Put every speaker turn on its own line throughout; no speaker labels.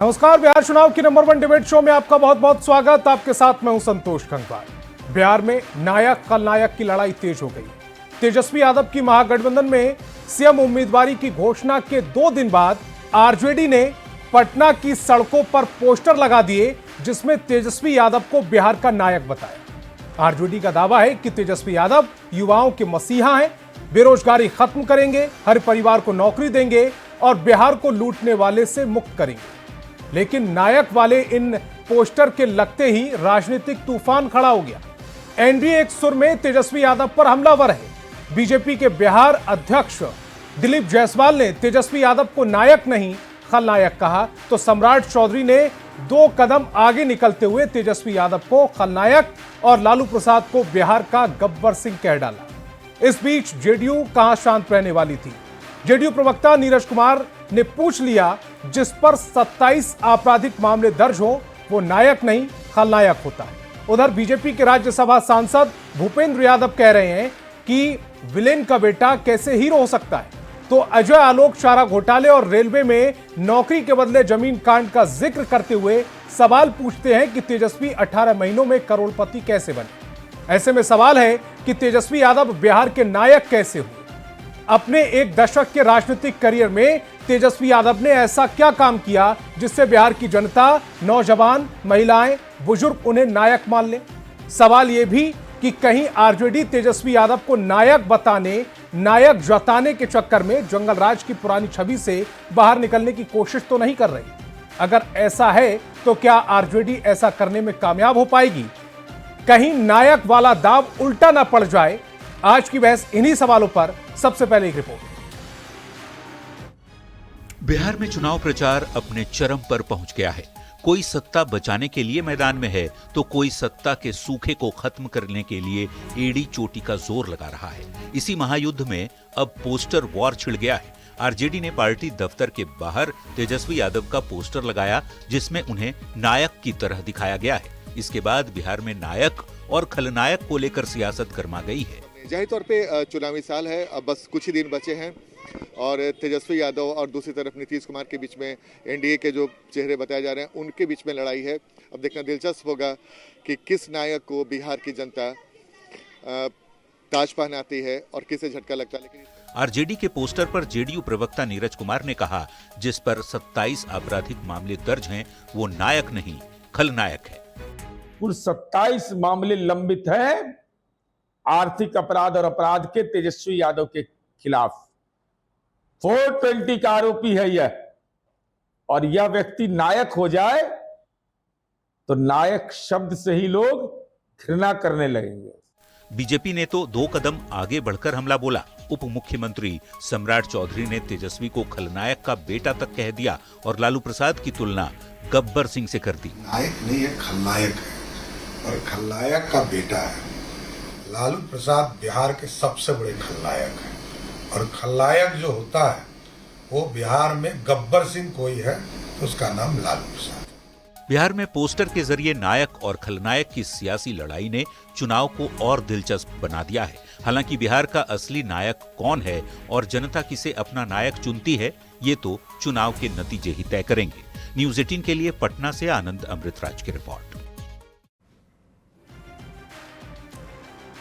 नमस्कार। बिहार चुनाव की नंबर 1 डिबेट शो में आपका बहुत बहुत स्वागत। आपके साथ मैं हूं संतोष गंगवार। बिहार में नायक खलनायक की लड़ाई तेज हो गई। तेजस्वी यादव की महागठबंधन में सीएम उम्मीदवारी की घोषणा के 2 दिन बाद आरजेडी ने पटना की सड़कों पर पोस्टर लगा दिए, जिसमें तेजस्वी यादव को बिहार का नायक बताया। आरजेडी का दावा है कि तेजस्वी यादव युवाओं के मसीहा हैं, बेरोजगारी खत्म करेंगे, हर परिवार को नौकरी देंगे और बिहार को लूटने वाले से मुक्त करेंगे। लेकिन नायक वाले इन पोस्टर के लगते ही राजनीतिक तूफान खड़ा हो गया। एनडीए एक सुर में तेजस्वी यादव पर हमलावर है। बीजेपी के बिहार अध्यक्ष दिलीप जायसवाल ने तेजस्वी यादव को नायक नहीं खलनायक कहा, तो सम्राट चौधरी ने 2 कदम आगे निकलते हुए तेजस्वी यादव को खलनायक और लालू प्रसाद को बिहार का गब्बर सिंह कह डाला। इस बीच जेडीयू कहां शांत रहने वाली थी। जेडीयू प्रवक्ता नीरज कुमार ने पूछ लिया, जिस पर 27 आपराधिक मामले दर्ज हो वो नायक नहीं खलनायक होता है। उधर बीजेपी के राज्यसभा सांसद भूपेंद्र यादव कह रहे हैं कि विलेन का बेटा कैसे हीरो हो सकता है। तो अजय आलोक चारा घोटाले और रेलवे में नौकरी के बदले जमीन कांड का जिक्र करते हुए सवाल पूछते हैं कि तेजस्वी 18 महीनों में करोड़पति कैसे बने। ऐसे में सवाल है कि तेजस्वी यादव बिहार के नायक कैसे हुए। अपने 1 दशक के राजनीतिक करियर में तेजस्वी यादव ने ऐसा क्या काम किया जिससे बिहार की जनता, नौजवान, महिलाएं, बुजुर्ग उन्हें नायक मान ले। सवाल यह भी कि कहीं आरजेडी तेजस्वी यादव को नायक बताने, नायक जताने के चक्कर में जंगल राज की पुरानी छवि से बाहर निकलने की कोशिश तो नहीं कर रही। अगर ऐसा है तो क्या आरजेडी ऐसा करने में कामयाब हो पाएगी? कहीं नायक वाला दाव उल्टा ना पड़ जाए। आज की बहस इन्हीं सवालों पर। सबसे पहले एक रिपोर्ट।
बिहार में चुनाव प्रचार अपने चरम पर पहुंच गया है। कोई सत्ता बचाने के लिए मैदान में है तो कोई सत्ता के सूखे को खत्म करने के लिए एड़ी चोटी का जोर लगा रहा है। इसी महायुद्ध में अब पोस्टर वॉर छिड़ गया है। आरजेडी ने पार्टी दफ्तर के बाहर तेजस्वी यादव का पोस्टर लगाया, जिसमें उन्हें नायक की तरह दिखाया गया है। इसके बाद बिहार में नायक और खलनायक को लेकर सियासत गर्मा गई है।
जाहिर तौर पे चुनावी साल है, अब बस कुछ ही दिन बचे हैं और तेजस्वी यादव और दूसरी तरफ नीतीश कुमार के बीच में एनडीए के जो चेहरे बताए जा रहे हैं उनके बीच में लड़ाई है। अब देखना दिलचस्प होगा कि किस नायक को बिहार की जनता ताज पहनाती है और किसे झटका लगता है। लेकिन
आरजेडी के पोस्टर पर जेडीयू प्रवक्ता नीरज कुमार ने कहा, जिस पर 27 आपराधिक मामले दर्ज हैं वो नायक नहीं खलनायक है।
कुल 27 मामले लंबित हैं आर्थिक अपराध और अपराध के तेजस्वी यादव के खिलाफ। 420 का आरोपी है यह, और यह व्यक्ति नायक हो जाए तो नायक शब्द से ही लोग घृणा करने लगेंगे।
बीजेपी ने तो 2 कदम आगे बढ़कर हमला बोला। उप मुख्यमंत्री सम्राट चौधरी ने तेजस्वी को खलनायक का बेटा तक कह दिया और लालू प्रसाद की तुलना गब्बर सिंह से कर दी।
नायक नहीं है, खलनायक है और खलनायक का बेटा है। लालू प्रसाद बिहार के सबसे बड़े खलनायक हैं और खलनायक जो होता है वो बिहार में गब्बर सिंह कोई है तो उसका नाम लालू प्रसाद।
बिहार में पोस्टर के जरिए नायक और खलनायक की सियासी लड़ाई ने चुनाव को और दिलचस्प बना दिया है। हालांकि बिहार का असली नायक कौन है और जनता किसे अपना नायक चुनती है, ये तो चुनाव के नतीजे ही तय करेंगे। न्यूज़ 18 के लिए पटना से आनंद अमृतराज की रिपोर्ट।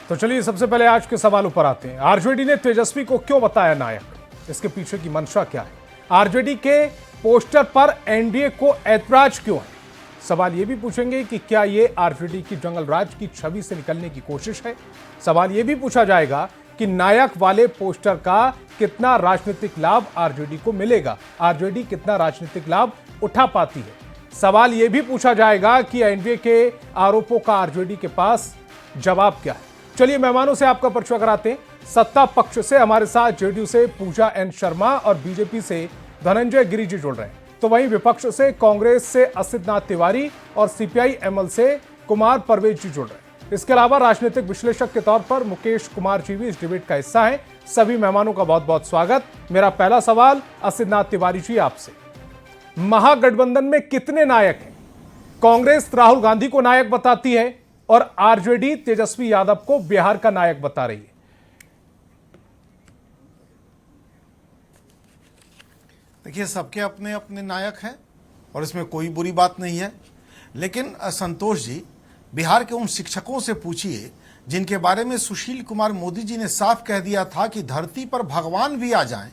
तो चलिए सबसे पहले आज के सवालों पर आते हैं। आरजेडी ने तेजस्वी को क्यों बताया नायक? इसके पीछे की मंशा क्या है? आरजेडी के पोस्टर पर एनडीए को ऐतराज क्यों है? सवाल यह भी पूछेंगे कि क्या यह आरजेडी की जंगल राज की छवि से निकलने की कोशिश है? सवाल यह भी पूछा जाएगा कि नायक वाले पोस्टर का कितना राजनीतिक लाभ आरजेडी को मिलेगा, आरजेडी कितना राजनीतिक लाभ उठा पाती है। सवाल यह भी पूछा जाएगा कि एनडीए के आरोपों का आरजेडी के पास जवाब क्या है। चलिए मेहमानों से आपका परिचय कराते हैं। सत्ता पक्ष से हमारे साथ जेडीयू से पूजा एन शर्मा और बीजेपी से धनंजय गिरी जी जुड़ रहे हैं, तो वहीं विपक्ष से कांग्रेस से असितनाथ तिवारी और सीपीआई एमएल से कुमार परवेज जी जुड़ रहे हैं। इसके अलावा राजनीतिक विश्लेषक के तौर पर मुकेश कुमार जी भी इस डिबेट का हिस्सा हैं। सभी मेहमानों का बहुत बहुत स्वागत। मेरा पहला सवाल असितनाथ तिवारी जी आपसे, महागठबंधन में कितने नायक हैं? कांग्रेस राहुल गांधी को नायक बताती है और आरजेडी तेजस्वी यादव को बिहार का नायक बता रही है।
देखिए, सबके अपने अपने नायक हैं और इसमें कोई बुरी बात नहीं है। लेकिन संतोष जी, बिहार के उन शिक्षकों से पूछिए जिनके बारे में सुशील कुमार मोदी जी ने साफ कह दिया था कि धरती पर भगवान भी आ जाएं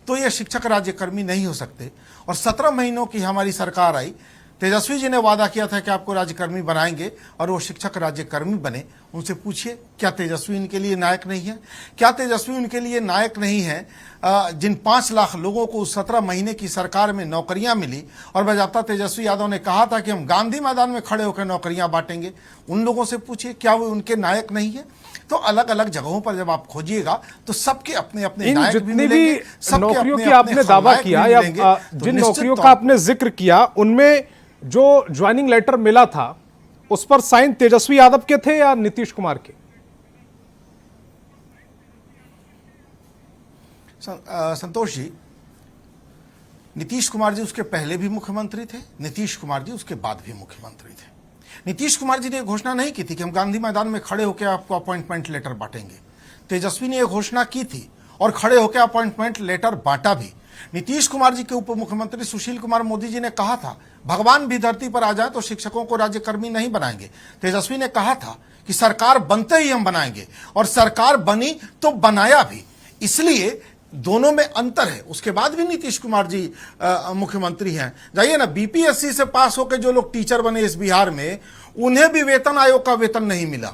तो ये शिक्षक राज्यकर्मी नहीं हो सकते। और 17 महीनों की हमारी सरकार आई, तेजस्वी जी ने वादा किया था कि आपको राज्यकर्मी बनाएंगे और वो शिक्षक राज्यकर्मी बने। उनसे पूछिए, क्या तेजस्वी इनके लिए नायक नहीं है? क्या तेजस्वी उनके लिए नायक नहीं है जिन 5 लाख लोगों को उस 17 महीने की सरकार में नौकरियां मिली? और बजाता तेजस्वी यादव ने कहा था कि हम गांधी मैदान में खड़े होकर नौकरियां बांटेंगे। उन लोगों से पूछिए, क्या वो उनके नायक नहीं है? तो अलग अलग जगहों पर जब आप खोजिएगा तो सबके अपने अपने नायक भी मिलेंगे। सबके
नौकरियों
अपने
की आपने
अपने
दावा
खलनायक
किया
भी
या
मिलेंगे। तो
जिन
निश्चित
नौकरियों
तौर
का आपने जिक्र किया उनमें जो ज्वाइनिंग लेटर मिला था उस पर साइन तेजस्वी यादव के थे या नीतीश कुमार के?
संतोष जी, नीतीश कुमार जी उसके पहले भी मुख्यमंत्री थे, नीतीश कुमार जी उसके बाद भी मुख्यमंत्री थे। नीतीश कुमार जी ने घोषणा नहीं की थी कि हम गांधी मैदान में खड़े होकर आपको अपॉइंटमेंट लेटर बांटेंगे। तेजस्वी ने यह घोषणा की थी और खड़े होकर अपॉइंटमेंट लेटर बांटा भी। नीतीश कुमार जी के उप मुख्यमंत्री सुशील कुमार मोदी जी ने कहा था भगवान भी धरती पर आ जाए तो शिक्षकों को राज्यकर्मी नहीं बनाएंगे। तेजस्वी ने कहा था कि सरकार बनते ही हम बनाएंगे, और सरकार बनी तो बनाया भी। इसलिए दोनों में अंतर है। उसके बाद भी नीतीश कुमार जी मुख्यमंत्री हैं। जाइए ना, बीपीएससी से पास होकर जो लोग टीचर बने इस बिहार में, उन्हें भी वेतन आयोग का वेतन नहीं मिला।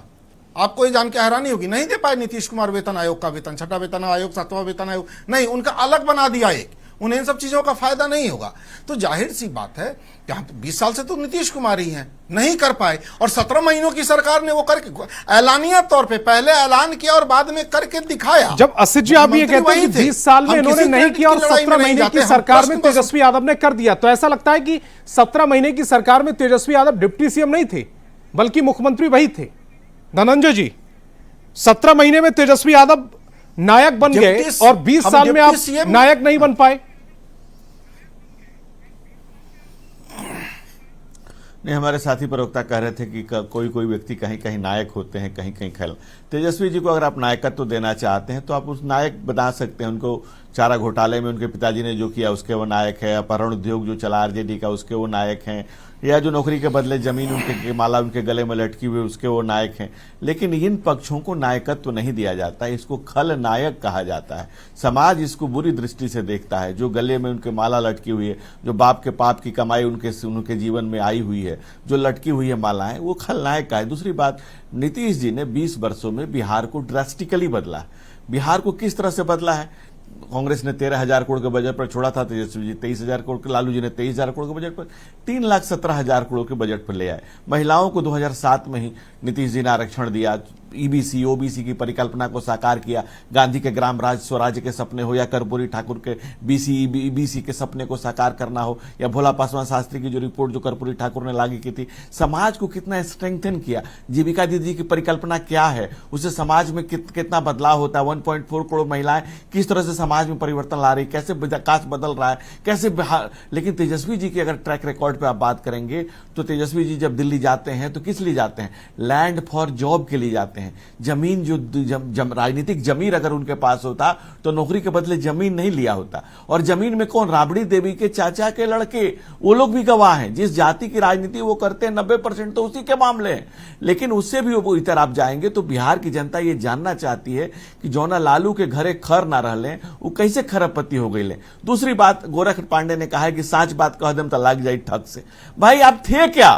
आपको ये जान के हैरानी होगी, नहीं दे पाए नीतीश कुमार वेतन आयोग का वेतन, 6वां वेतन आयोग, 7वां वेतन आयोग नहीं, उनका अलग बना दिया एक। उन्हें इन सब चीजों का फायदा नहीं होगा। तो जाहिर सी बात है, यहां 20 साल से तो नीतीश कुमार ही हैं, नहीं कर पाए। और 17 महीनों की सरकार ने वो करके ऐलानिया तौर पे पहले ऐलान किया और बाद में करके दिखाया।
जब असित जी आप ये कहते हैं कि 20 साल में इन्होंने नहीं किया और 17 महीने की सरकार में तेजस्वी यादव ने कर दिया, तो ऐसा लगता है कि 17 महीने की सरकार में तेजस्वी यादव डिप्टी सीएम नहीं थे बल्कि मुख्यमंत्री वही थे। धनंजय जी, 17 महीने में तेजस्वी यादव नायक बन गए और 20 साल में आप नायक नहीं बन पाए।
नहीं, हमारे साथी प्रवक्ता कह रहे थे कि कोई कोई व्यक्ति कहीं कहीं नायक होते हैं, कहीं कहीं खल। तेजस्वी जी को अगर आप नायकत्व देना चाहते हैं तो आप उस नायक बना सकते हैं। उनको चारा घोटाले में उनके पिताजी ने जो किया उसके वो नायक है, अपहरण उद्योग जो चला आरजेडी का उसके वो नायक हैं, या जो नौकरी के बदले जमीन उनके माला उनके गले में लटकी हुई उसके वो नायक हैं। लेकिन इन पक्षों को नायकत्व नहीं दिया जाता, इसको खल नायक कहा जाता है। समाज इसको बुरी दृष्टि से देखता है। जो गले में उनके माला लटकी हुई है, जो बाप के पाप की कमाई उनके जीवन में आई हुई है, जो लटकी हुई है मालाएं, वो खलनायक का है। दूसरी बात, नीतीश जी ने 20 वर्षों में बिहार को ड्रास्टिकली बदला। बिहार को किस तरह से बदला है? कांग्रेस ने 13,000 करोड़ के बजट पर छोड़ा था, तेजस्वी जी 23,000 करोड़ के, लालू जी ने 23,000 करोड़ के बजट पर 3,17,000 करोड़ के बजट पर ले आए। महिलाओं को 2007 में ही नीतीश जी ने आरक्षण दिया। ईबीसी ओबीसी की परिकल्पना को साकार किया। गांधी के ग्राम राज स्वराज्य के सपने हो या कर्पूरी ठाकुर के ईबीसी के सपने को साकार करना हो, या भोला पासवान शास्त्री की जो रिपोर्ट जो कर्पूरी ठाकुर ने लागू की थी, समाज को कितना स्ट्रेंथन किया। जीविका दीदी की परिकल्पना क्या है, उससे समाज में कितना बदलाव होता है। 1.4 करोड़ महिलाएं किस तरह से समाज में परिवर्तन ला रही, कैसे विकास बदल रहा है, कैसे। लेकिन तेजस्वी जी की अगर ट्रैक रिकॉर्ड पे आप बात करेंगे तो तेजस्वी जी जब दिल्ली जाते हैं तो किस लिए जाते हैं? लैंड फॉर जॉब के लिए जाते हैं। जमीन जो राजनीतिक जमीन अगर उनके पास होता तो नौकरी के बदले जमीन नहीं लिया होता। और जमीन में कौन? राबड़ी देवी के चाचा के लड़के, वो लोग भी गवाह हैं। जिस जाति की राजनीति वो करते हैं 90% तो उसी के मामले हैं। लेकिन उससे भी वो इधर आप जाएंगे तो बिहार की जनता ये जानना चाहती है कि जौना लालू के घरे खर ना रहले वो कैसे खरबपति हो गई। दूसरी बात, गोरख पांडे ने कहा है कि साच बात कह दम तो लग जाए ठग से। भाई आप थे क्या?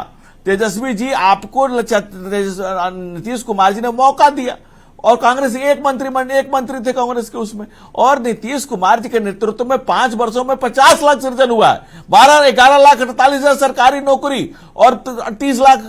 तेजस्वी जी, आपको नीतीश कुमार जी ने मौका दिया और कांग्रेस एक मंत्री थे कांग्रेस के उसमें, और नीतीश कुमार जी के नेतृत्व में 5 वर्षों में 50 लाख सृजन हुआ है। 11,48,48,000 सरकारी नौकरी और 30 लाख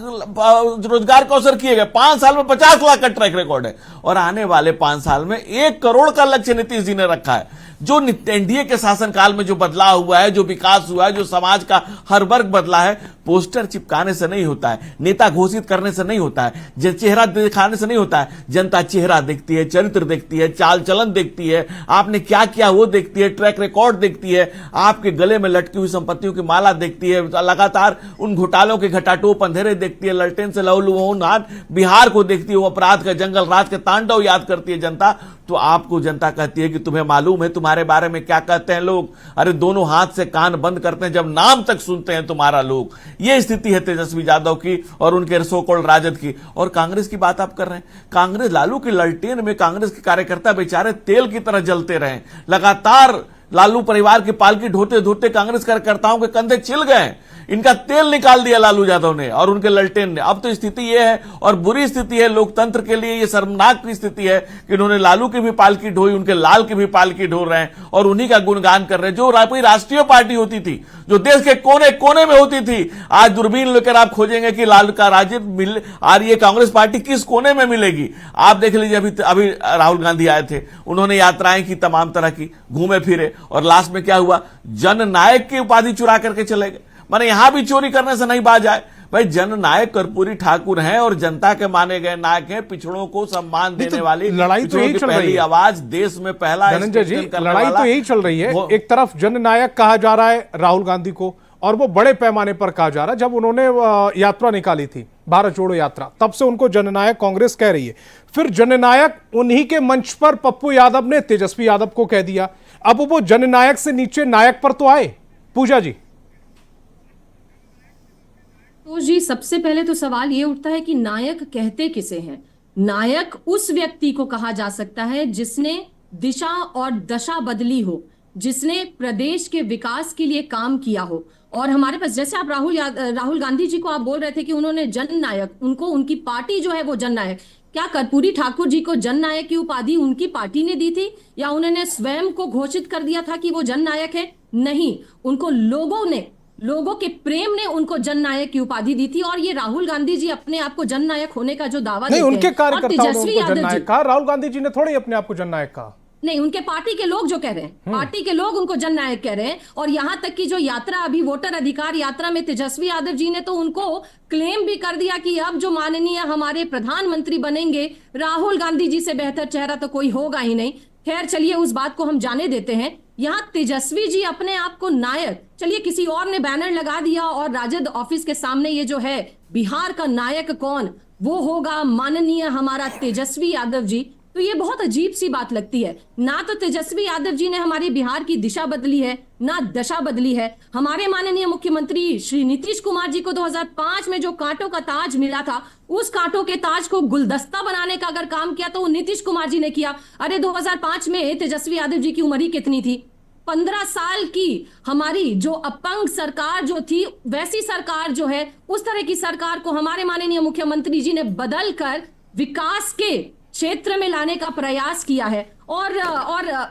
रोजगार के अवसर किए गए। 5 साल में 50 लाख का ट्रैक रिकॉर्ड है। और आने वाले 5 साल में 1 करोड़ का लक्ष्य नीतीश जी ने रखा है। जो एनडीए के शासनकाल में जो बदलाव हुआ है, जो विकास हुआ है, जो समाज का हर वर्ग बदला है, पोस्टर चिपकाने से नहीं होता है, नेता घोषित करने से नहीं होता है, चेहरा दिखाने से नहीं होता है। जनता चेहरा देखती है, चरित्र देखती है, चाल चलन देखती है, आपने क्या किया वो देखती है, ट्रैक रिकॉर्ड देखती है, आपके गले में लटकी हुई संपत्तियों की माला देखती है, लगातार उन घोटालों के घटाटोप अंधेरे देखती है, ललटेन से लहूलुहान बिहार को देखती है, वो अपराध का जंगल राज के तांडव याद करती है जनता। तो आपको जनता कहती है कि तुम्हें मालूम है तुम्हारे बारे में क्या कहते हैं लोग? अरे दोनों हाथ से कान बंद करते हैं जब नाम तक सुनते हैं तुम्हारा लोग। ये स्थिति है तेजस्वी यादव की और उनके सो कॉल्ड राजद की। और कांग्रेस की बात आप कर रहे हैं, कांग्रेस लालू की ललटेन में कांग्रेस के कार्यकर्ता बेचारे तेल की तरह जलते रहे। लगातार लालू परिवार की पालकी ढोते ढोते कांग्रेस कार्यकर्ताओं के कंधे छिल गए। इनका तेल निकाल दिया लालू यादव ने और उनके ललटेन ने। अब तो स्थिति यह है और बुरी स्थिति है लोकतंत्र के लिए, यह शर्मनाक की स्थिति है कि इन्होंने लालू की भी पालकी ढोई, उनके लाल की भी पालकी ढो रहे हैं और उन्हीं का गुणगान कर रहे हैं। जो कोई राष्ट्रीय पार्टी होती थी, जो देश के कोने कोने में होती थी, आज दूरबीन लेकर आप खोजेंगे कि लालू का राज्य मिल और ये कांग्रेस पार्टी किस कोने में मिलेगी। आप देख लीजिए, अभी राहुल गांधी आए थे, उन्होंने यात्राएं की तमाम तरह की, घूमे फिरे और लास्ट में क्या हुआ, जननायक की उपाधि चुरा करके चले गए। माने यहां भी चोरी करने से नहीं बाज आए। भाई जननायक कर्पूरी ठाकुर हैं और जनता के माने गए नायक हैं, पिछड़ों को सम्मान देने वाली
लड़ाई तो यही चल रही है।
आवाज देश में पहला
धनंजय जी, लड़ाई तो यही चल रही है। एक तरफ जननायक कहा जा रहा है राहुल गांधी को और वो बड़े पैमाने पर कहा जा रहा है। जब उन्होंने यात्रा निकाली थी, भारत जोड़ो यात्रा, तब से उनको जननायक कांग्रेस कह रही है। फिर जननायक उन्हीं के मंच पर पप्पू यादव ने तेजस्वी यादव को कह दिया। अब वो जननायक से नीचे नायक पर तो आए। पूजा जी,
तो जी सबसे पहले तो सवाल ये उठता है कि नायक कहते किसे हैं? नायक उस व्यक्ति को कहा जा सकता है जिसने दिशा और दशा बदली हो, जिसने प्रदेश के विकास के लिए काम किया हो। और हमारे पास जैसे आप राहुल गांधी जी को आप बोल रहे थे कि उन्होंने जननायक, उनको उनकी पार्टी जो है वो जननायक, क्या कर्पूरी ठाकुर जी को जननायक की उपाधि उनकी पार्टी ने दी थी या उन्होंने स्वयं को घोषित कर दिया था कि वो जननायक है? नहीं, उनको लोगों के प्रेम ने उनको जननायक की उपाधि दी थी। और ये राहुल गांधी जी अपने आप को जननायक होने का जो दावा
नहीं, उनके कार्यकर्ताओं ने उनको जननायक कहा, राहुल गांधी जी ने थोड़ी अपने आप को जननायक कहा।
नहीं, उनके पार्टी के लोग जो कह रहे हैं, पार्टी के लोग उनको जननायक कह रहे हैं। और यहां तक कि जो यात्रा अभी वोटर अधिकार यात्रा में तेजस्वी यादव जी ने तो उनको क्लेम भी कर दिया कि अब जो माननीय हमारे प्रधानमंत्री बनेंगे, राहुल गांधी जी से बेहतर चेहरा तो कोई होगा ही नहीं। खैर चलिए, उस बात को हम जाने देते हैं। यहाँ तेजस्वी जी अपने आप को नायक, चलिए किसी और ने बैनर लगा दिया और राजद ऑफिस के सामने ये जो है बिहार का नायक कौन, वो होगा माननीय हमारा तेजस्वी यादव जी। तो ये बहुत अजीब सी बात लगती है। ना तो तेजस्वी यादव जी ने हमारे बिहार की दिशा बदली है, ना दशा बदली है। हमारे माननीय मुख्यमंत्री श्री नीतीश कुमार जी को 2005 में जो कांटों का ताज मिला था, उस कांटों के ताज को गुलदस्ता बनाने का अगर काम किया तो वो नीतीश कुमार जी ने किया। अरे 2005 में तेजस्वी यादव जी की उम्र ही कितनी थी? 15 साल की हमारी जो अपंग सरकार जो थी, वैसी सरकार जो है, उस तरह की सरकार को हमारे माननीय मुख्यमंत्री जी ने बदल कर विकास के क्षेत्र में लाने का प्रयास किया है। और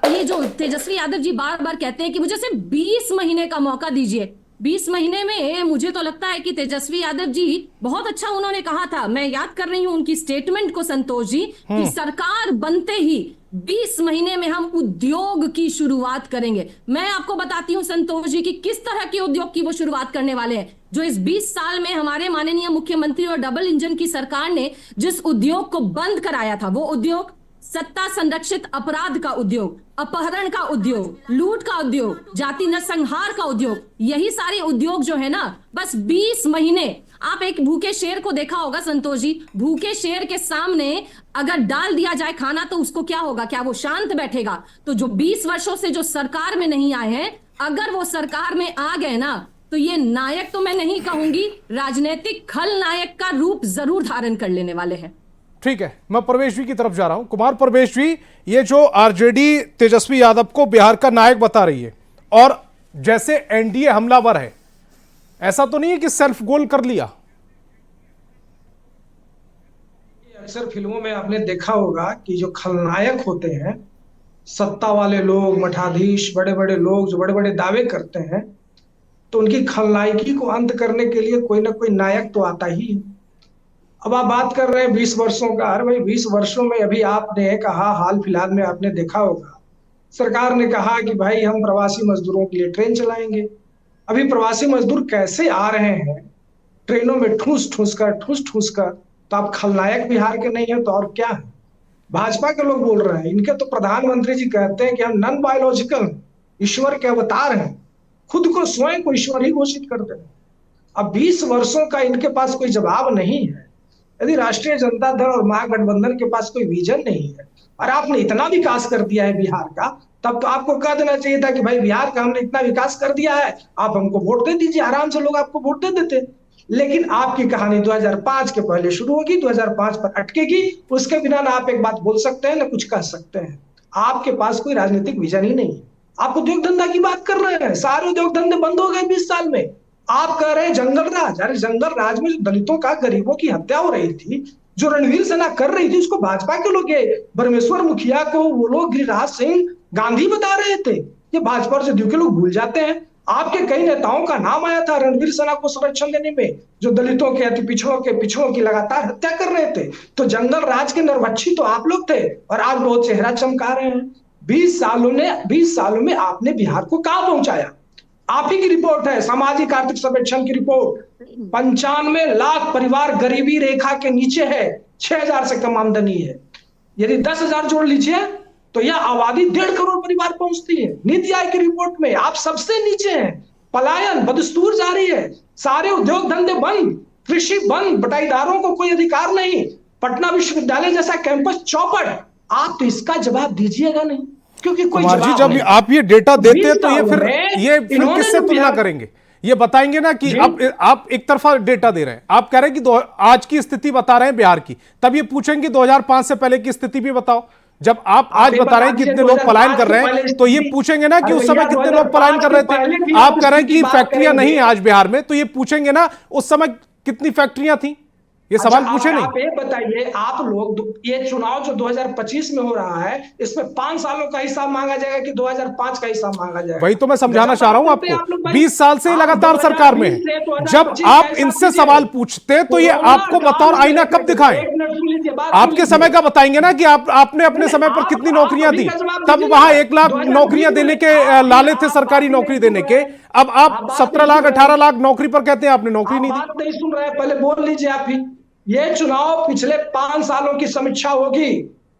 ये जो तेजस्वी यादव जी बार बार कहते हैं कि मुझे सिर्फ 20 महीने का मौका दीजिए, 20 महीने में मुझे तो लगता है कि तेजस्वी यादव जी बहुत अच्छा उन्होंने कहा था। मैं याद कर रही हूं उनकी स्टेटमेंट को संतोष जी, कि सरकार बनते ही 20 महीने में हम उद्योग की शुरुआत करेंगे। मैं आपको बताती हूं संतोष जी कि किस तरह के उद्योग की वो शुरुआत करने वाले हैं। जो इस 20 साल में हमारे माननीय मुख्यमंत्री और डबल इंजन की सरकार ने जिस उद्योग को बंद कराया था, वो उद्योग सत्ता संरक्षित अपराध का उद्योग, अपहरण का उद्योग, लूट का उद्योग, जाति नरसंहार का उद्योग, यही सारे उद्योग जो है ना, बस 20 महीने। आप एक भूखे शेर को देखा होगा संतोष जी, भूखे शेर के सामने अगर डाल दिया जाए खाना तो उसको क्या होगा? क्या वो शांत बैठेगा? तो जो 20 वर्षों से जो सरकार में नहीं आए हैं, अगर वो सरकार में आ गए ना, तो ये नायक तो मैं नहीं कहूंगी, राजनीतिक खलनायक का रूप जरूर धारण कर लेने वाले हैं।
ठीक है, मैं परवेश जी की तरफ जा रहा हूं। कुमार परवेश जी, ये जो आरजेडी तेजस्वी यादव को बिहार का नायक बता रही है और जैसे एनडीए हमलावर है, ऐसा तो नहीं है कि सेल्फ गोल कर लिया?
अक्सर फिल्मों में आपने देखा होगा कि जो खलनायक होते हैं, सत्ता वाले लोग, मठाधीश, बड़े बड़े लोग जो बड़े बड़े दावे करते हैं, तो उनकी खलनायकी को अंत करने के लिए कोई ना कोई नायक तो आता ही है। अब आप बात कर रहे हैं 20 वर्षों का। अरे भाई 20 वर्षों में अभी आपने कहा, हाल फिलहाल में आपने देखा होगा, सरकार ने कहा कि भाई हम प्रवासी मजदूरों के लिए ट्रेन चलाएंगे। अभी प्रवासी मजदूर कैसे आ रहे हैं ट्रेनों में ठूस ठूस कर, तो आप खलनायक बिहार के नहीं है तो और क्या है? भाजपा के लोग बोल रहे हैं, इनके तो प्रधानमंत्री जी कहते हैं कि हम नॉन बायोलॉजिकल ईश्वर के अवतार हैं, खुद को स्वयं को ईश्वर ही घोषित करते हैं। अब 20 वर्षों का इनके पास कोई जवाब नहीं है। यदि राष्ट्रीय जनता दल और महागठबंधन के पास कोई विजन नहीं है और आपने इतना विकास कर दिया है बिहार का, तब तो आपको कह देना चाहिए था कि भाई बिहार का हमने इतना विकास कर दिया है, आप हमको वोट दे दीजिए। आराम से लोग आपको वोट दे देते। लेकिन आपकी कहानी 2005 के पहले शुरू होगी, 2005 पर अटकेगी। उसके बिना ना आप एक बात बोल सकते हैं ना कुछ कह सकते हैं। आपके पास कोई राजनीतिक विजन ही नहीं है। आप उद्योग धंधा की बात कर रहे हैं, सारे उद्योग धंधे बंद हो गए 20 साल में। आप कह रहे हैं जंगल राज। अरे जंगल राज में जो दलितों का, गरीबों की हत्या हो रही थी, जो रणवीर सेना कर रही थी, उसको भाजपा के लोग, परमेश्वर मुखिया को वो लोग गिरिराज सिंह गांधी बता रहे थे। ये भाजपा और जदयू के लोग भूल जाते हैं। आपके कई नेताओं का नाम आया था रणवीर सेना को संरक्षण देने में, जो दलितों के, अति पिछड़ों की लगातार हत्या कर रहे थे। तो जंगल राज के निर्वक्षी तो आप लोग थे और आज बहुत चेहरा चमका रहे हैं। 20 सालों में आपने बिहार को कहां पहुंचाया? आप ही की रिपोर्ट है, सामाजिक आर्थिक सर्वेक्षण की रिपोर्ट। 95 लाख परिवार गरीबी रेखा के नीचे है, 6000 से कम आमदनी है। यदि 10,000 जोड़ लीजिए तो यह आबादी 1.5 करोड़ परिवार पहुंचती है। नीति आयोग की रिपोर्ट में आप सबसे नीचे हैं। पलायन बदस्तूर जारी है, सारे उद्योग धंधे बंद, कृषि बंद, बटाईदारों को कोई अधिकार नहीं, पटना विश्वविद्यालय जैसा कैंपस चौपट। आप तो इसका जवाब दीजिएगा नहीं, क्योंकि कोई
कुमार जी,
जवाब
जब
नहीं।
आप ये डेटा देते हैं तो ये फिर
इन्होंने
किससे
जो
तुलना
बिहार-
करेंगे? ये बताएंगे ना कि आप एक तरफा डेटा दे रहे हैं। आप कह रहे हैं कि आज की स्थिति बता रहे हैं बिहार की, तब ये पूछेंगे 2005 से पहले की स्थिति भी बताओ। जब आप आज बता रहे हैं कितने लोग पलायन कर रहे हैं, तो ये पूछेंगे ना कि उस समय कितने लोग पलायन कर रहे थे। आप कह रहे हैं कि फैक्ट्रियां नहीं है आज बिहार में, तो ये पूछेंगे ना उस समय कितनी फैक्ट्रियां थी। ये सवाल पूछे नहीं।
आप ये बताइए, आप लोग, ये चुनाव जो 2025 में हो रहा है, इसमें 5 सालों का हिसाब मांगा जाएगा कि 2005 का हिसाब मांगा जाएगा?
वही तो मैं समझाना चाह रहा हूं आपको। 20 साल से लगातार सरकार में है। जब आप इनसे सवाल पूछते तो ये आपको बतौर आईना कब दिखाएं? आपके समय का बताएंगे ना कि आपने अपने समय पर कितनी नौकरियां दी। तब वहां 1 लाख नौकरियां देने के लाले थे, सरकारी नौकरी देने के। अब आप 17 लाख 18 लाख नौकरी पर कहते हैं आपने नौकरी नहीं दी।
बात नहीं सुन रहे, पहले बोल लीजिए आप ही। ये चुनाव पिछले 5 सालों की समीक्षा होगी।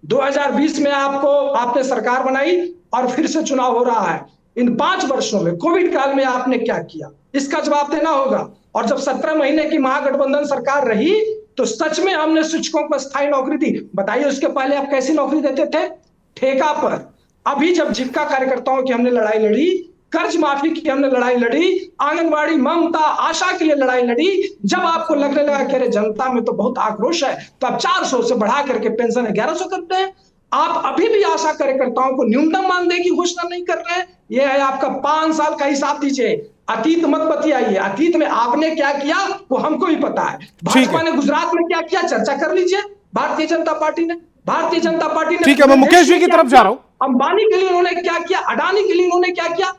2020 में आपने सरकार बनाई और फिर से चुनाव हो रहा है। इन 5 वर्षों में, कोविड काल में आपने क्या किया, इसका जवाब देना होगा। और जब 17 महीने की महागठबंधन सरकार रही तो सच में हमने शिक्षकों को स्थायी नौकरी दी। बताइए, उसके पहले आप कैसी नौकरी देते थे? ठेका पर। अभी जब जीविका कार्यकर्ताओं की हमने लड़ाई लड़ी, कर्ज माफी की हमने लड़ाई लड़ी, आंगनबाड़ी, ममता, आशा के लिए लड़ाई लड़ी, जब आपको लगने लगा कि अरे जनता में तो बहुत आक्रोश है, तो आप 400 से बढ़ा करके पेंशन 1100 करते हैं। आप अभी भी आशा कार्यकर्ताओं को न्यूनतम मानदेय की घोषणा नहीं कर रहे हैं। यह है आपका 5 साल का हिसाब दीजिए। अतीत मत बतियाइए, अतीत में आपने क्या किया वो हमको भी पता है। भाजपा ने गुजरात में क्या किया, चर्चा कर लीजिए। भारतीय जनता पार्टी ने
ठीक है, मैं मुकेश जी की तरफ जा रहा हूं।
अंबानी के लिए उन्होंने क्या किया, अडानी के लिए उन्होंने क्या किया,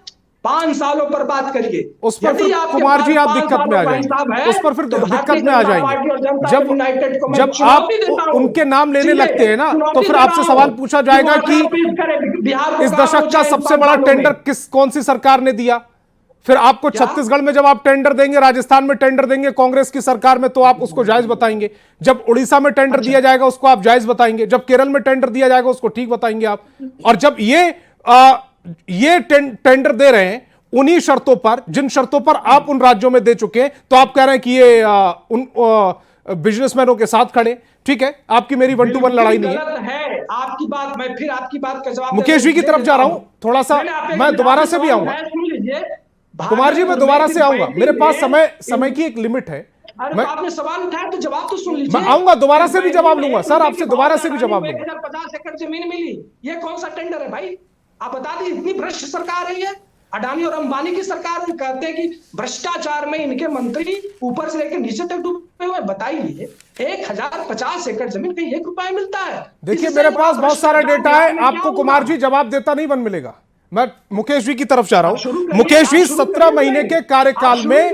5 सालों पर बात करिए।
उस पर फिर कुमार जी आप दिक्कत में आ जाएंगे, उस पर फिर दिक्कत में आ जाएंगे। जब आप उनके नाम लेने लगते हैं ना, तो फिर आपसे सवाल पूछा जाएगा कि इस दशक का सबसे बड़ा टेंडर कौन सी सरकार ने दिया। फिर आपको छत्तीसगढ़ में जब आप टेंडर देंगे, राजस्थान में टेंडर देंगे कांग्रेस की सरकार में, तो आप उसको जायज बताएंगे। जब उड़ीसा में टेंडर दिया जाएगा उसको आप जायज बताएंगे। जब केरल में टेंडर दिया जाएगा उसको ठीक बताएंगे आप। और जब ये टेंडर दे रहे हैं उन्हीं शर्तों पर, जिन शर्तों पर आप उन राज्यों में दे चुके हैं, तो आप कह रहे हैं कि ये उन बिजनेसमैनों के साथ खड़े। ठीक है, आपकी मेरी 1 to 1 लड़ाई नहीं है।
आपकी बात, मैं फिर आपकी बात का जवाब
मुकेश जी की तरफ जा रहा हूं, थोड़ा सा मैं दोबारा से भी आऊंगा। कुमार जी, मैं दोबारा से आऊंगा, मेरे पास समय की एक लिमिट है।
मैं आपने सवाल उठाया तो जवाब तो सुन लीजिए।
मैं आऊंगा, दोबारा से भी जवाब लूंगा सर, आपसे दोबारा से भी जवाब लूंगा।
1050 एकड़ जमीन मिली, ये कौन सा टेंडर है भाई? आप बता दीजिए। इतनी भ्रष्ट सरकार है ये, अडानी और अंबानी की सरकार। कहते हैं कि भ्रष्टाचार में इनके मंत्री ऊपर से लेकर नीचे तक डूबे हुए। बताइए, 1050 एकड़ जमीन कहीं 1 रुपया मिलता है?
देखिए, मेरे पास बहुत सारा डेटा है, आपको कुमार जी जवाब देता नहीं बन मिलेगा। मैं मुकेश जी की तरफ जा रहा हूं। मुकेश जी, 17 महीने के कार्यकाल में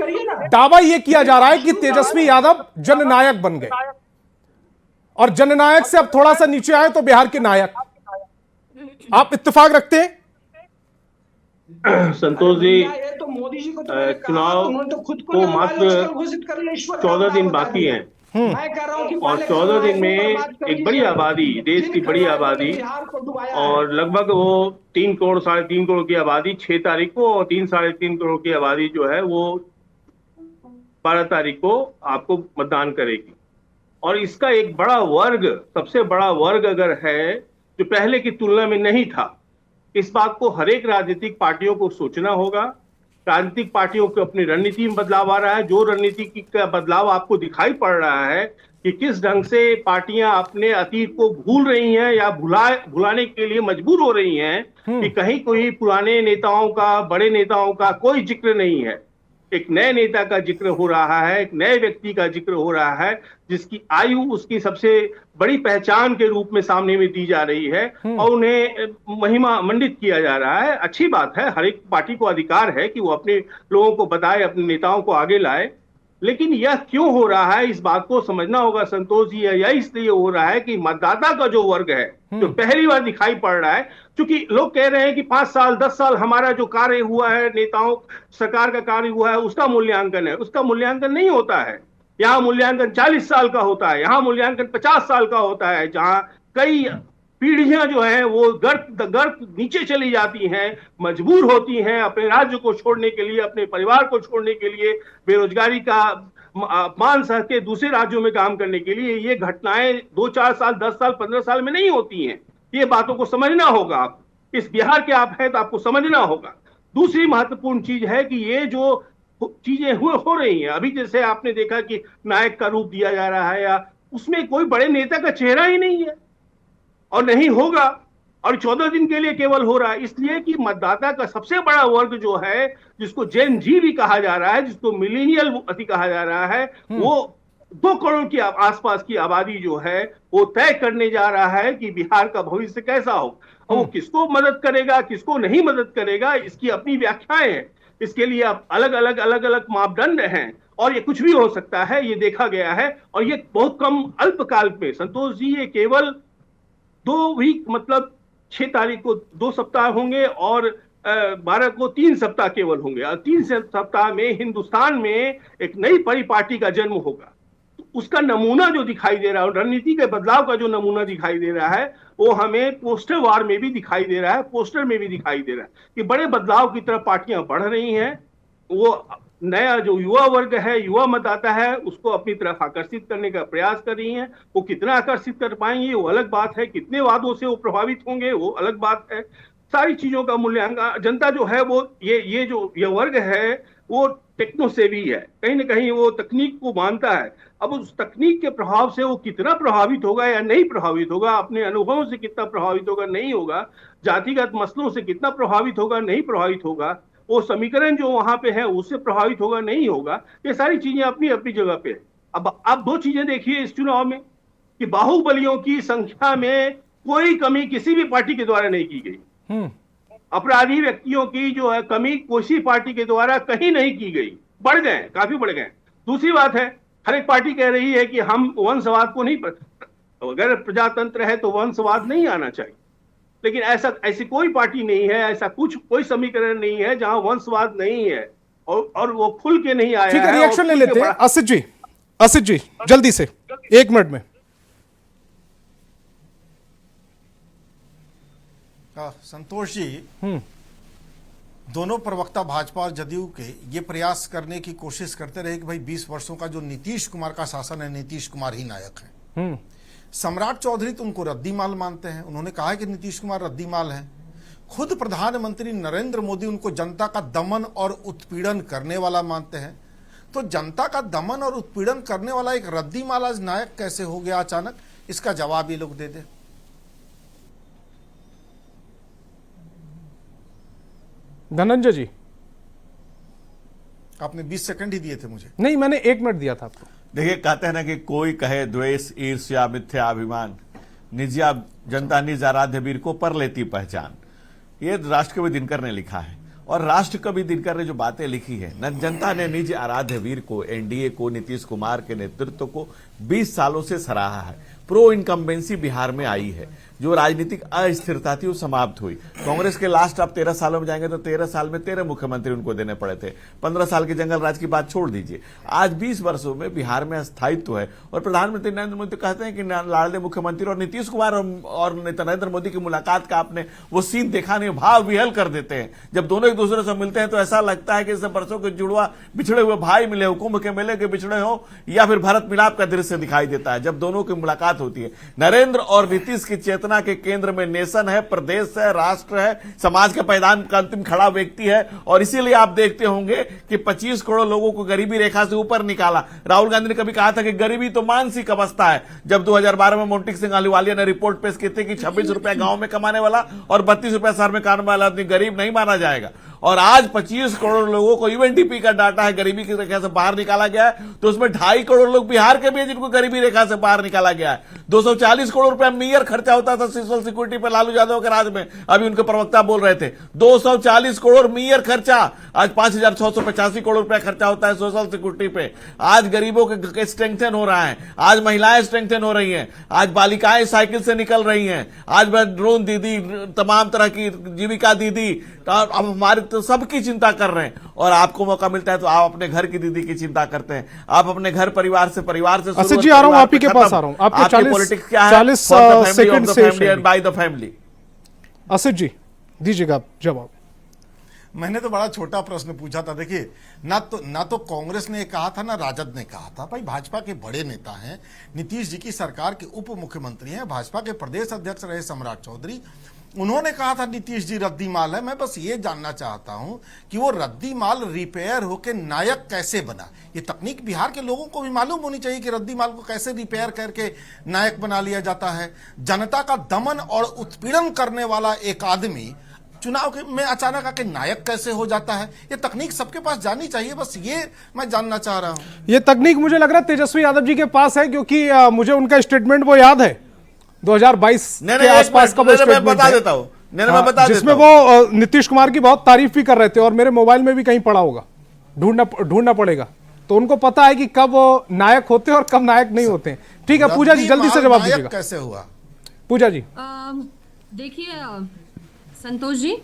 दावा यह किया जा रहा है कि तेजस्वी यादव जननायक बन गए, और जननायक से अब थोड़ा सा नीचे आए तो बिहार के नायक। आप इत्तेफाक रखते हैं?
संतोष जी,
ये तो मोदी जी को तो मैंने कहा,
चुनाव
उन्होंने तो खुद को
को
नॉमिनल
मात्र
घोषित कर लिया, ईश्वर
14 दिन
बता
बाकी
दिया।
हैं
मैं कह रहा हूं कि
और
पहले
14 दिन
खलनायकों
में
पर बात कर
एक बड़ी
लीजिए।
आबादी, देश की बड़ी
खलनायकों ने
आबादी
बिहार को डुबाया
और लगभग वो 3 करोड़ 3.5 करोड़ की आबादी 6 तारीख को और 3-3.5 करोड़ की आबादी जो है वो 12 तारीख को आपको मतदान करेगी। और इसका एक बड़ा वर्ग, सबसे बड़ा वर्ग अगर है जो पहले की तुलना में नहीं था, इस बात को हर एक राजनीतिक पार्टियों को सोचना होगा। राजनीतिक पार्टियों को अपनी रणनीति में बदलाव आ रहा है। जो रणनीति का बदलाव आपको दिखाई पड़ रहा है कि किस ढंग से पार्टियां अपने अतीत को भूल रही हैं या भुलाने के लिए मजबूर हो रही हैं कि कहीं कोई पुराने नेताओं का, बड़े नेताओं का कोई जिक्र नहीं है। एक नए नेता का जिक्र हो रहा है, एक नए व्यक्ति का जिक्र हो रहा है जिसकी आयु उसकी सबसे बड़ी पहचान के रूप में सामने में दी जा रही है और उन्हें महिमा मंडित किया जा रहा है। अच्छी बात है, हर एक पार्टी को अधिकार है कि वो अपने लोगों को बताए, अपने नेताओं को आगे लाए। लेकिन यह क्यों हो रहा है, इस बात को समझना होगा संतोष जी। यह इसलिए हो रहा है कि मतदाता का जो वर्ग है, जो पहली बार दिखाई पड़ रहा है, क्योंकि लोग कह रहे हैं कि 5 साल 10 साल हमारा जो कार्य हुआ है, नेताओं सरकार का कार्य हुआ है, उसका मूल्यांकन है। उसका मूल्यांकन नहीं होता है। यहाँ मूल्यांकन 40 साल का होता है, यहाँ मूल्यांकन 50 साल का होता है, जहां कई पीढ़ियां जो है वो गर्त नीचे चली जाती हैं, मजबूर होती हैं अपने राज्य को छोड़ने के लिए, अपने परिवार को छोड़ने के लिए, बेरोजगारी का अपमान सह के दूसरे राज्यों में काम करने के लिए। ये घटनाएं 2-4 साल, 10 साल, 15 साल में नहीं होती हैं। ये बातों को समझना होगा। आप इस बिहार के आप हैं तो आपको समझना होगा। दूसरी महत्वपूर्ण चीज है कि ये जो चीजें हो रही हैं अभी, जैसे आपने देखा कि नायक का रूप दिया जा रहा है, या उसमें कोई बड़े नेता का चेहरा ही नहीं है और नहीं होगा, और 14 दिन के लिए केवल हो रहा है। इसलिए कि मतदाता का सबसे बड़ा वर्ग जो है, जिसको जेन जी भी कहा जा रहा है, जिसको मिलेनियल अति कहा जा रहा है, वो 2 करोड़ की आसपास की आबादी जो है वो तय करने जा रहा है कि बिहार का भविष्य कैसा हो। और वो किसको मदद करेगा, किसको नहीं मदद करेगा, इसकी अपनी व्याख्याएं हैं। इसके लिए अलग अलग मापदंड हैं और ये कुछ भी हो सकता है, ये देखा गया है। और ये बहुत कम अल्पकाल में, संतोष जी, ये केवल 2 वीक, मतलब 6 तारीख को 2 सप्ताह होंगे और 12 को 3 सप्ताह केवल होंगे। और 3 सप्ताह में हिंदुस्तान में एक नई परिपाटी का जन्म होगा। उसका नमूना जो दिखाई दे रहा है, रणनीति के बदलाव का जो नमूना दिखाई दे रहा है, वो हमें पोस्टर वार में भी दिखाई दे रहा है, पोस्टर में भी दिखाई दे रहा है कि बड़े बदलाव की तरफ पार्टियां बढ़ रही हैं। वो नया जो युवा वर्ग है, युवा मतदाता है, उसको अपनी तरफ आकर्षित करने का प्रयास कर रही हैं। वो कितना आकर्षित कर पाएंगे वो अलग बात है, कितने वादों से वो प्रभावित होंगे वो अलग बात है। सारी चीजों का मूल्यांकन, जनता जो है वो ये वर्ग है वो टेक्नो सेवी है, कहीं ना कहीं वो तकनीक को मानता है। अब उस तकनीक के प्रभाव से वो कितना प्रभावित होगा या नहीं प्रभावित होगा, अपने अनुभवों से कितना प्रभावित होगा नहीं होगा, जातिगत मसलों से कितना प्रभावित होगा नहीं प्रभावित होगा, वो समीकरण जो वहां पे है उससे प्रभावित होगा नहीं होगा, ये सारी चीजें अपनी अपनी जगह पे है। अब आप 2 चीजें देखिए इस चुनाव में कि बाहुबलियों की संख्या में कोई कमी किसी भी पार्टी के द्वारा नहीं की गई। अपराधी व्यक्तियों की जो है कमी किसी पार्टी के द्वारा कहीं नहीं की गई। बढ़ गए, काफी बढ़ गए। दूसरी बात है, हर एक पार्टी कह रही है कि हम वंशवाद को नहीं, अगर प्रजातंत्र है तो वंशवाद नहीं आना चाहिए, लेकिन ऐसी कोई पार्टी नहीं है, ऐसा कोई समीकरण नहीं है जहां वंशवाद नहीं है और वो खुल के नहीं आया है।
ठीक है, रिएक्शन ले लेते हैं। असित जी जल्दी से 1 मिनट में।
संतोष जी, दोनों प्रवक्ता भाजपा और जदयू के ये प्रयास करने की कोशिश करते रहे कि भाई 20 वर्षों का जो नीतीश कुमार का शासन है, नीतीश कुमार ही नायक है। सम्राट चौधरी तो उनको रद्दी माल मानते हैं, उन्होंने कहा है कि नीतीश कुमार रद्दी माल है। खुद प्रधानमंत्री नरेंद्र मोदी उनको जनता का दमन और उत्पीड़न करने वाला मानते हैं। तो जनता का दमन और उत्पीड़न करने वाला एक रद्दी माल आज नायक कैसे हो गया अचानक, इसका जवाब ये लोग दे दे।
धनंजय जी,
आपने 20 सेकंड ही दिए थे मुझे।
नहीं, मैंने 1 मिनट दिया था आपको।
देखिए, कहते हैं ना कि कोई कहे द्वेष, ईर्ष्या, मिथ्या अभिमान, निजिया जनता निज आराध्य वीर को पर लेती पहचान। ये राष्ट्रकवि दिनकर ने लिखा है और राष्ट्रकवि दिनकर ने जो बातें लिखी है, जनता ने निज आराध्य वीर को, एनडीए को, नीतीश कुमार के नेतृत्व को 20 सालों से सराहा है। प्रो इनकम्बेंसी बिहार में आई है। जो राजनीतिक अस्थिरता थी वो समाप्त हुई। कांग्रेस के लास्ट आप 13 सालों में जाएंगे तो 13 साल में 13 मुख्यमंत्री उनको देने पड़े थे। 15 साल के जंगल राज की बात छोड़ दीजिए, आज 20 वर्षों में बिहार में स्थायित्व है। और प्रधानमंत्री नरेंद्र मोदी कहते हैं कि लाडले मुख्यमंत्री और नीतीश कुमार और नरेंद्र मोदी की मुलाकात का आपने वो सीन देखा नहीं, भाव विहल कर देते हैं। जब दोनों एक दूसरे से मिलते हैं तो ऐसा लगता है कि जैसे बरसों के जुड़वा बिछड़े हुए भाई मिले हो, कुंभ के मेले के बिछड़े हो, या फिर भारत मिलाप का दृश्य दिखाई देता है जब दोनों की मुलाकात होती है। नरेंद्र और नीतीश की चेतना के केंद्र में नेशन है, प्रदेश है, राष्ट्र है, समाज के पायदान का अंतिम खड़ा व्यक्ति है। और इसीलिए आप देखते होंगे कि 25 करोड़ लोगों को गरीबी रेखा से ऊपर निकाला। राहुल गांधी ने कभी कहा था कि गरीबी तो मानसिक अवस्था है। जब 2012 में मोंटिक सिंह अहलूवालिया ने रिपोर्ट पेश की थी कि 26 रुपए गांव में कमाने वाला और 32 रुपए शहर में कमाने वाला आदमी गरीब नहीं माना जाएगा। और आज 25 करोड़ लोगों को यूएनडीपी का डाटा है गरीबी की रेखा से बाहर निकाला गया है, तो उसमें 2.5 करोड़ लोग बिहार के भी हैं जिनको गरीबी रेखा से बाहर निकाला गया है। 240 करोड़ रुपया मीयर खर्चा होता था सोशल सिक्योरिटी पे लालू यादव के राज में, अभी उनके प्रवक्ता बोल रहे थे 240 करोड़ मीयर खर्चा, आज 5,685 करोड़ रुपया खर्चा होता है सोशल सिक्योरिटी पे। आज गरीबों के स्ट्रेंथन हो रहा है, आज महिलाएं स्ट्रेंथन हो रही हैं, आज बालिकाएं साइकिल से निकल रही हैं, आज ड्रोन दीदी, तमाम तरह की जीविका दीदी, अब हमारे तो सबकी चिंता कर रहे हैं। और आपको मौका मिलता है तो आप अपने घर की दीदी की चिंता करते हैं, आप अपने घर परिवार से
असद जी आ रहा हूं, आप ही के पास आ रहा हूं। आपके
पॉलिटिक्स क्या है?
40 सेकंड से
बाय द फैमिली।
असद जी दीजिएगा जवाब।
मैंने तो बड़ा छोटा प्रश्न पूछा था। देखिए, ना तो कांग्रेस ने कहा था, ना राजद ने कहा था। भाई भाजपा के बड़े नेता हैं, नीतीश जी की सरकार के उप मुख्यमंत्री हैं, भाजपा के प्रदेश अध्यक्ष रहे सम्राट चौधरी, उन्होंने कहा था नीतीश जी रद्दी माल है। मैं बस ये जानना चाहता हूं कि वो रद्दी माल रिपेयर होकर नायक कैसे बना। ये तकनीक बिहार के लोगों को भी मालूम होनी चाहिए कि रद्दी माल को कैसे रिपेयर करके नायक बना लिया जाता है। जनता का दमन और उत्पीड़न करने वाला एक आदमी चुनाव में अचानक आके नायक कैसे हो जाता है, ये तकनीक सबके पास जानी चाहिए। बस ये मैं जानना चाह रहा हूं।
ये तकनीक मुझे लग रहा है तेजस्वी यादव जी के पास है, क्योंकि मुझे उनका स्टेटमेंट वो याद है 2022 के आसपास का वो स्टेटमेंट
बता देता हूं,
जिसमें वो नीतीश कुमार की बहुत तारीफ भी कर रहे थे, और मेरे मोबाइल में भी कहीं पड़ा होगा, ढूंढना पड़ेगा। तो उनको पता है कि कब वो नायक होते हैं और कब नायक नहीं होते। ठीक है पूजा जी, जल्दी से जवाब दीजिएगा।
कैसे हुआ
पूजा जी?
देखिए संतोष जी,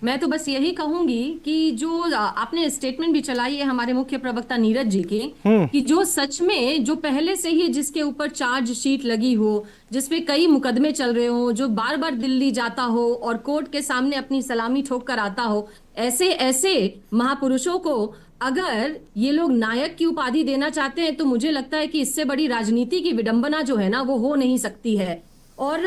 मैं तो बस यही कहूंगी कि जो आपने स्टेटमेंट भी चलाई है हमारे मुख्य प्रवक्ता नीरज जी की, कि जो सच में जो पहले से ही जिसके ऊपर चार्जशीट लगी हो, जिसपे कई मुकदमे चल रहे हो, जो बार बार दिल्ली जाता हो और कोर्ट के सामने अपनी सलामी ठोक कर आता हो, ऐसे महापुरुषों को अगर ये लोग नायक की उपाधि देना चाहते हैं तो मुझे लगता है कि इससे बड़ी राजनीति की विडंबना जो है ना वो हो नहीं सकती है। और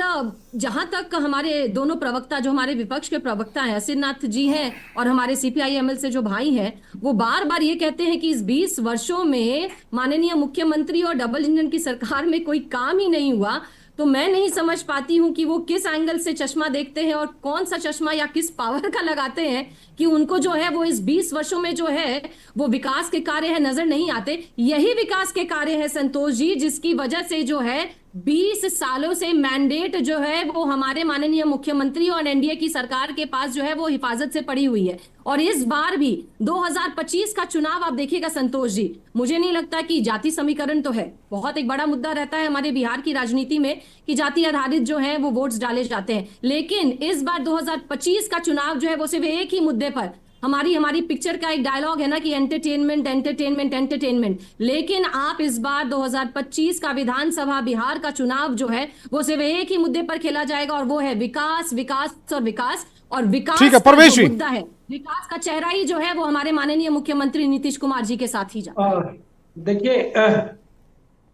जहां तक हमारे दोनों प्रवक्ता, जो हमारे विपक्ष के प्रवक्ता हैं असिरनाथ जी हैं और हमारे सीपीआई-एमएल से जो भाई हैं, वो बार बार ये कहते हैं कि इस 20 वर्षों में माननीय मुख्यमंत्री और डबल इंजन की सरकार में कोई काम ही नहीं हुआ, तो मैं नहीं समझ पाती हूं कि वो किस एंगल से चश्मा देखते हैं और कौन सा चश्मा या किस पावर का लगाते हैं कि उनको जो है वो इस 20 वर्षों में जो है वो विकास के कार्य है नजर नहीं आते। यही विकास के कार्य है संतोष जी, जिसकी वजह से जो है 20 सालों से मैंडेट जो है वो हमारे माननीय मुख्यमंत्री और एनडीए की सरकार के पास जो है वो हिफाजत से पड़ी हुई है। और इस बार भी 2025 का चुनाव आप देखिएगा संतोष जी, मुझे नहीं लगता कि जाति समीकरण तो है, बहुत एक बड़ा मुद्दा रहता है हमारे बिहार की राजनीति में कि जाति आधारित जो है वो वोट्स डाले जाते हैं, लेकिन इस बार 2025 का चुनाव जो है वो सिर्फ एक ही मुद्दे पर, हमारी पिक्चर का एक डायलॉग है ना कि एंटरटेनमेंट एंटरटेनमेंट एंटरटेनमेंट, लेकिन आप इस बार 2025 का विधानसभा बिहार का चुनाव जो है वो सिर्फ एक ही मुद्दे पर खेला जाएगा और वो है विकास विकास और विकास। और विकास का जो मुद्दा है, विकास का चेहरा ही जो है वो हमारे माननीय मुख्यमंत्री नीतीश कुमार जी के साथ ही जाता है।
देखिए,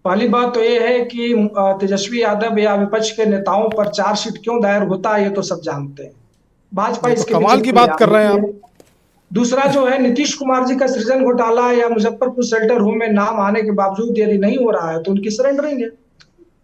पहली बात तो ये है कि तेजस्वी यादव या विपक्ष के नेताओं पर चार्जशीट क्यों दायर होता है ये तो सब जानते हैं। भाजपा इसके
कमाल की बात कर रहे हैं आप।
दूसरा जो है नीतीश कुमार जी का सृजन घोटाला या मुजफ्फरपुर शेल्टर होम में नाम आने के बावजूद यदि नहीं हो रहा है तो उनकी सरेंडरिंग है।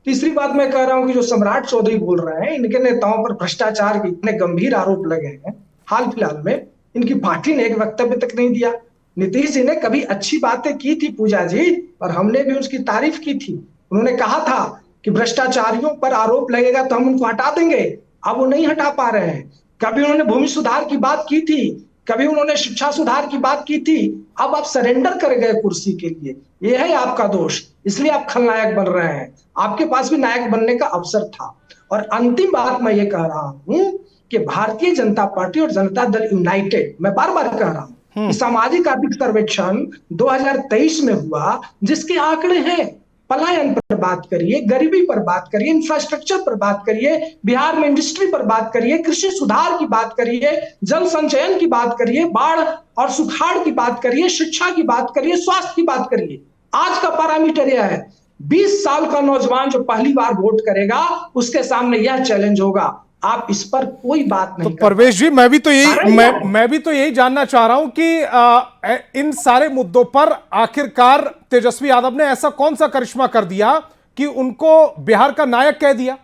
तीसरी बात मैं कह रहा हूं कि जो सम्राट चौधरी बोल रहे हैं, इनके नेताओं पर भ्रष्टाचार के इतने गंभीर आरोप लगे हैं, हाल फिलहाल में इनकी पार्टी ने एक वक्तव्य तक नहीं दिया। नीतीश जी ने कभी अच्छी बातें की थी पूजा जी, और हमने भी उसकी तारीफ की थी। उन्होंने कहा था कि भ्रष्टाचारियों पर आरोप लगेगा तो हम उनको हटा देंगे, अब वो नहीं हटा पा रहे हैं। कभी उन्होंने भूमि सुधार की बात की थी कभी उन्होंने शिक्षा सुधार की बात की थी, अब आप सरेंडर कर गए कुर्सी के लिए। यह है आपका दोष, इसलिए आप खलनायक बन रहे हैं। आपके पास भी नायक बनने का अवसर था। और अंतिम बात मैं ये कह रहा हूं कि भारतीय जनता पार्टी और जनता दल यूनाइटेड, मैं बार बार कह रहा हूं कि सामाजिक आर्थिक सर्वेक्षण 2023 में हुआ, जिसके आंकड़े हैं, पलायन पर बात करिए, गरीबी पर बात करिए, इंफ्रास्ट्रक्चर पर बात करिए, बिहार में इंडस्ट्री पर बात करिए, कृषि सुधार की बात करिए, जल संचयन की बात करिए, बाढ़ और सुखाड़ की बात करिए, शिक्षा की बात करिए, स्वास्थ्य की बात करिए। आज का पैरामीटर यह है, 20 साल का नौजवान जो पहली बार वोट करेगा, उसके सामने यह चैलेंज होगा। आप इस पर कोई बात नहीं।
तो परवेश जी, मैं भी तो यही जानना चाह रहा हूं कि इन सारे मुद्दों पर आखिरकार तेजस्वी यादव ने ऐसा कौन सा करिश्मा कर दिया कि उनको बिहार का नायक कह दिया?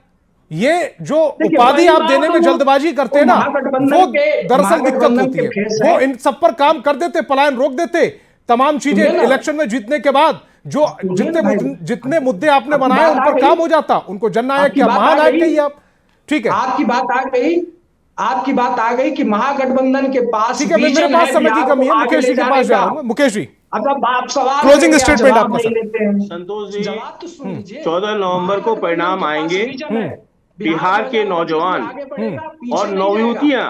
ये जो उपाधि आप देने में जल्दबाजी करते हैं ना, वो दरअसल दिक्कत होती है। वो इन सब पर काम कर देते, पलायन रोक देते, तमाम चीजें इलेक्शन में जीतने के बाद जो जितने मुद्दे आपने बनाए उन पर काम हो जाता। उनको जननायक या महानायक कहिए आप, ठीक है।
आपकी बात आ गई कि महागठबंधन के पास,
ठीक है, मेरे पास समय की कमी है, मुकेश जी के पास जा रहा हूं। मुकेश जी,
अब आप सवाल
क्लोजिंग स्टेटमेंट आपका
संतोष जी, 14 नवंबर को परिणाम आएंगे। बिहार के नौजवान और नवयुवतियां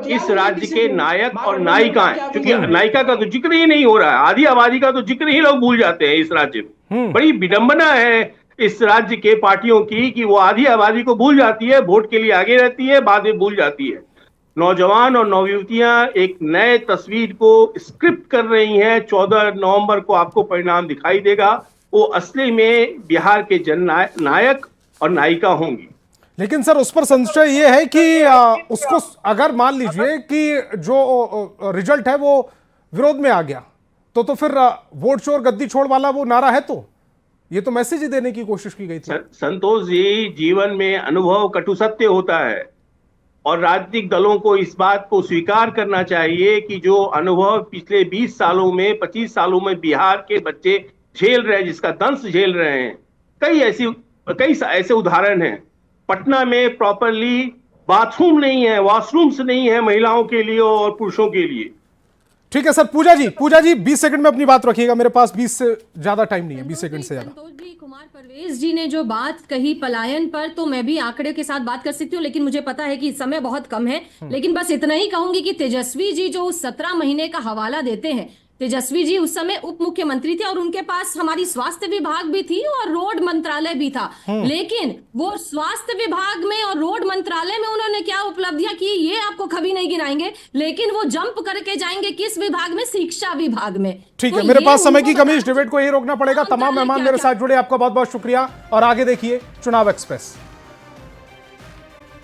इस राज्य के नायक और नायिकाएं, क्योंकि नायिका का तो जिक्र ही नहीं हो रहा है, आधी आबादी का तो जिक्र ही लोग भूल जाते हैं इस राज्य में। बड़ी विडंबना है इस राज्य के पार्टियों की कि वो आधी आबादी को भूल जाती है, वोट के लिए आगे रहती है, बाद में भूल जाती है। नौजवान और नवयुवतियां एक नए तस्वीर को स्क्रिप्ट कर रही हैं। 14 नवंबर को आपको परिणाम दिखाई देगा, वो असली में बिहार के जननायक और नायिका होंगी।
लेकिन सर, उस पर संशय ये है कि उसको अगर मान लीजिए कि जो रिजल्ट है वो विरोध में आ गया, तो फिर वोट चोर गद्दी छोड़ वाला वो नारा है, तो ये तो मैसेज ही देने की कोशिश की गई थी।
संतोष जी, जीवन में अनुभव कटु सत्य होता है और राजनीतिक दलों को इस बात को स्वीकार करना चाहिए कि जो अनुभव पिछले 20 सालों में, 25 सालों में बिहार के बच्चे झेल रहे हैं, जिसका दंश झेल रहे हैं, कई ऐसे उदाहरण हैं। पटना में प्रॉपरली बाथरूम नहीं है, वॉशरूम्स नहीं है महिलाओं के लिए और पुरुषों के लिए।
ठीक है सर। पूजा जी 20 सेकंड में अपनी बात रखिएगा, मेरे पास 20 से ज्यादा टाइम नहीं है, 20 सेकंड से ज्यादा।
संतोष जी, कुमार परवेज जी ने जो बात कही पलायन पर, तो मैं भी आंकड़े के साथ बात कर सकती हूँ, लेकिन मुझे पता है कि समय बहुत कम है। लेकिन बस इतना ही कहूंगी कि तेजस्वी जी जो 17 महीने का हवाला देते हैं, तेजस्वी जी उस समय उप मुख्यमंत्री थे और उनके पास हमारी स्वास्थ्य विभाग भी थी और रोड मंत्रालय भी था। लेकिन वो स्वास्थ्य विभाग में और रोड मंत्रालय में उन्होंने क्या उपलब्धियां की, ये आपको कभी नहीं गिनाएंगे। लेकिन वो जंप करके जाएंगे किस विभाग में? शिक्षा विभाग में।
ठीक है, मेरे पास समय की कमी, इस डिबेट को यही रोकना पड़ेगा। तमाम मेहमान मेरे साथ जुड़े, आपका बहुत बहुत शुक्रिया और आगे देखिए चुनाव एक्सप्रेस।